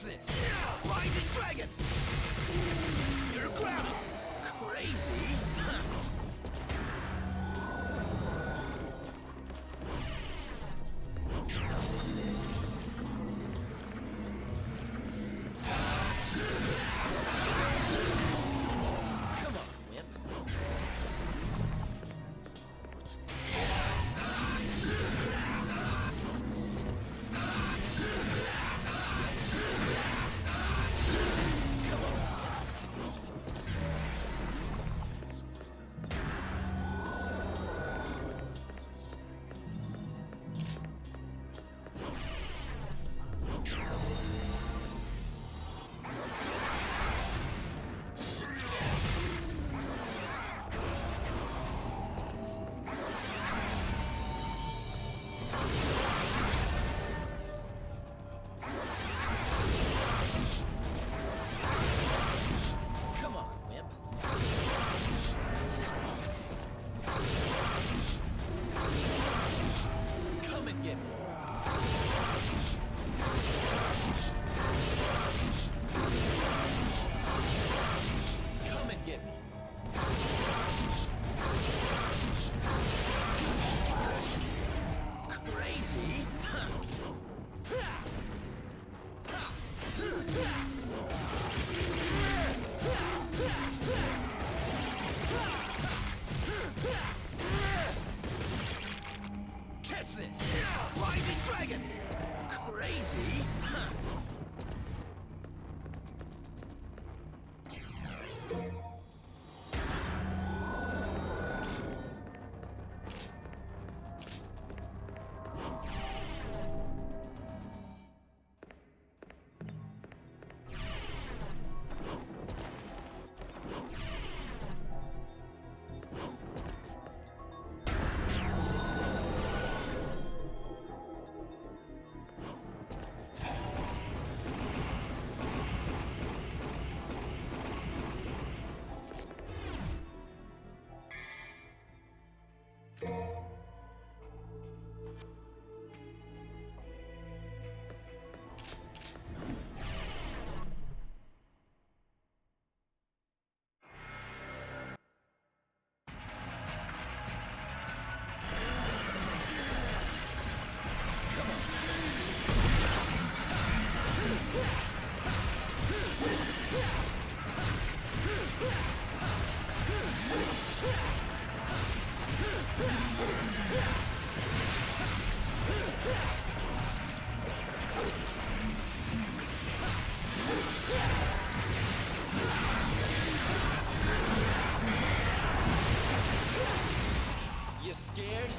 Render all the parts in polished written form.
Catch this! Rising dragon! You're grounded! Crazy! Come on, Whip. Catch this! Rising dragon! Crazy! You scared?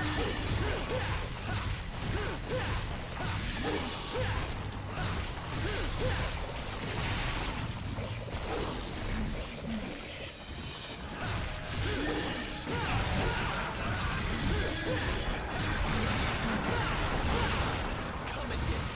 Come and get it.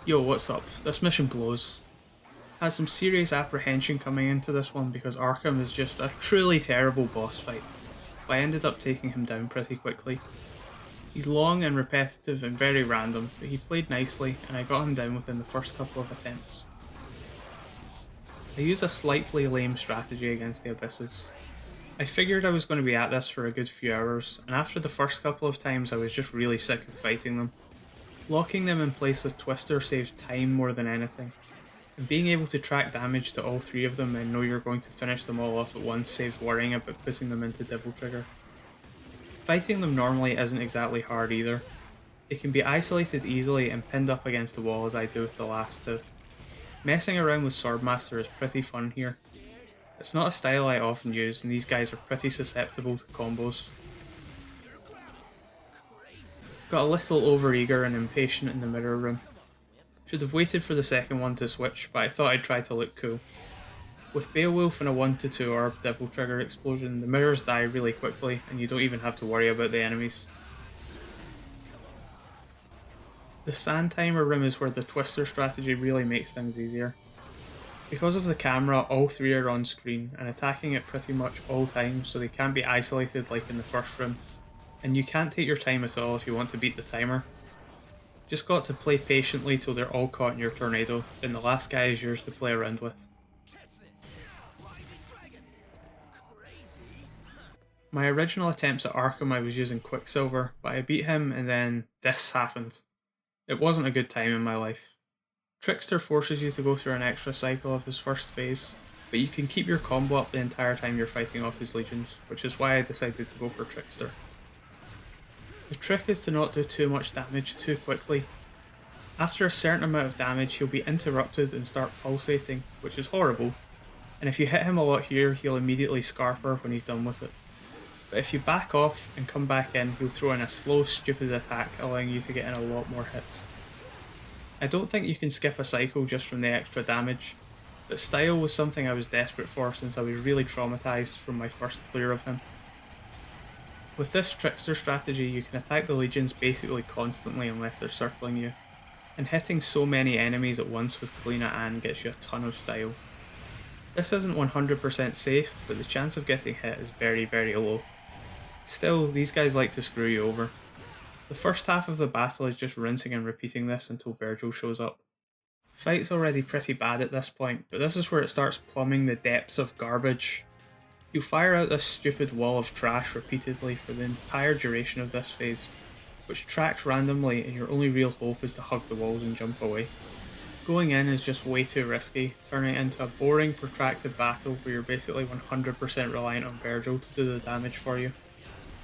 Yo, what's up? This mission blows. Has some serious apprehension coming into this one because Arkham is just a truly terrible boss fight, but I ended up taking him down pretty quickly. He's long and repetitive and very random, but he played nicely and I got him down within the first couple of attempts. I used a slightly lame strategy against the Abysses. I figured I was going to be at this for a good few hours, and after the first couple of times I was just really sick of fighting them. Locking them in place with Twister saves time more than anything. And being able to track damage to all three of them and know you're going to finish them all off at once saves worrying about putting them into Devil Trigger. Fighting them normally isn't exactly hard either. They can be isolated easily and pinned up against the wall as I do with the last two. Messing around with Swordmaster is pretty fun here. It's not a style I often use and these guys are pretty susceptible to combos. Got a little overeager and impatient in the mirror room. Should have waited for the second one to switch, but I thought I'd try to look cool. With Beowulf and a 1-2 orb Devil Trigger explosion, the mirrors die really quickly and you don't even have to worry about the enemies. The Sand Timer room is where the Twister strategy really makes things easier. Because of the camera, all three are on screen and attacking at pretty much all times, so they can't be isolated like in the first room, and you can't take your time at all if you want to beat the timer. Just got to play patiently till they're all caught in your tornado, then the last guy is yours to play around with. My original attempts at Arkham I was using Quicksilver, but I beat him and then this happened. It wasn't a good time in my life. Trickster forces you to go through an extra cycle of his first phase, but you can keep your combo up the entire time you're fighting off his legions, which is why I decided to go for Trickster. The trick is to not do too much damage too quickly. After a certain amount of damage he'll be interrupted and start pulsating, which is horrible, and if you hit him a lot here he'll immediately scarper when he's done with it. But if you back off and come back in, he'll throw in a slow, stupid attack, allowing you to get in a lot more hits. I don't think you can skip a cycle just from the extra damage, but style was something I was desperate for since I was really traumatised from my first clear of him. With this Trickster strategy, you can attack the legions basically constantly unless they're circling you, and hitting so many enemies at once with Kalina Ann gets you a ton of style. This isn't 100% safe, but the chance of getting hit is very, very low. Still, these guys like to screw you over. The first half of the battle is just rinsing and repeating this until Virgil shows up. Fight's already pretty bad at this point, but this is where it starts plumbing the depths of garbage. You fire out this stupid wall of trash repeatedly for the entire duration of this phase, which tracks randomly and your only real hope is to hug the walls and jump away. Going in is just way too risky, turning it into a boring, protracted battle where you're basically 100% reliant on Virgil to do the damage for you.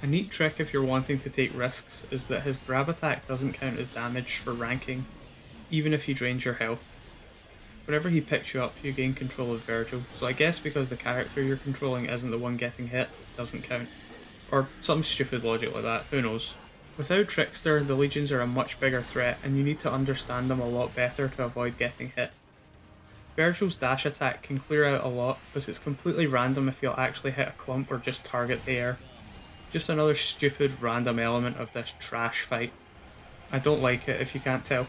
A neat trick if you're wanting to take risks is that his grab attack doesn't count as damage for ranking, even if he drains your health. Whenever he picks you up, you gain control of Virgil, so I guess because the character you're controlling isn't the one getting hit, it doesn't count. Or some stupid logic like that, who knows. Without Trickster, the legions are a much bigger threat and you need to understand them a lot better to avoid getting hit. Virgil's dash attack can clear out a lot, but it's completely random if you'll actually hit a clump or just target the air. Just another stupid random element of this trash fight. I don't like it if you can't tell.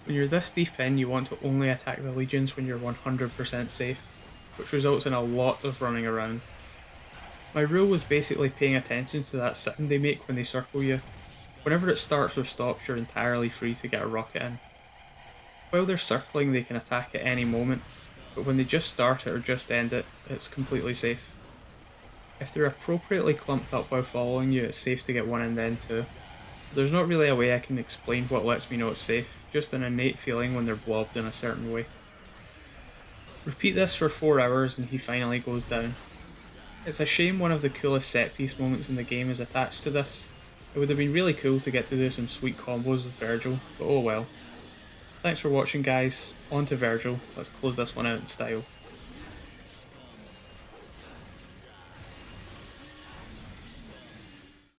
When you're this deep in, you want to only attack the legions when you're 100% safe, which results in a lot of running around. My rule was basically paying attention to that sound they make when they circle you. Whenever it starts or stops, you're entirely free to get a rocket in. While they're circling, they can attack at any moment, but when they just start it or just end it, it's completely safe. If they're appropriately clumped up while following you, it's safe to get one and then two. There's not really a way I can explain what lets me know it's safe, just an innate feeling when they're blobbed in a certain way. Repeat this for 4 hours and he finally goes down. It's a shame one of the coolest set piece moments in the game is attached to this. It would have been really cool to get to do some sweet combos with Virgil, but oh well. Thanks for watching guys, on to Virgil, let's close this one out in style.